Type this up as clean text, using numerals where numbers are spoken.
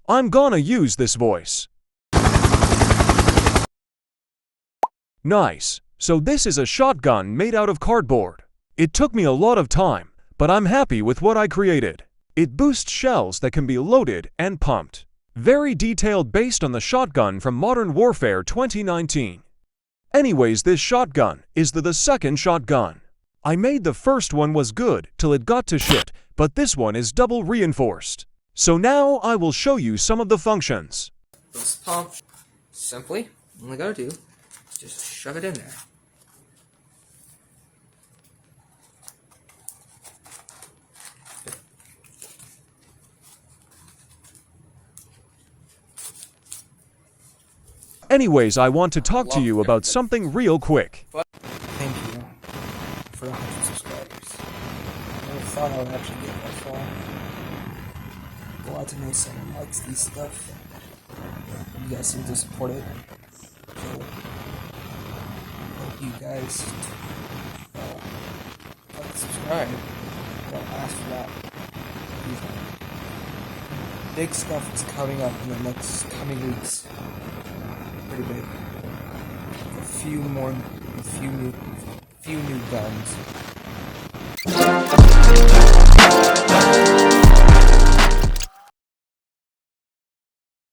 I'm gonna use this voice. Nice. So this is a shotgun made out of cardboard. It took me a lot of time, but I'm happy with what I created. It boosts shells that can be loaded and pumped. Very detailed based on the shotgun from Modern Warfare 2019. Anyways, this shotgun is the second shotgun. I made the first one was good till it got to shit, but this one is double reinforced. So now I will show you some of the functions. This pump, simply, all I gotta do is just shove it in there. Anyways, I want to talk to you about something real quick. Thank you for the 100 subscribers. I never thought I would actually get that far. Glad to know someone likes these stuff. You guys seem to support it. So, hope you guys like, subscribe. Don't ask for that. Big stuff is coming up in the next coming weeks. Pretty big. A few new guns.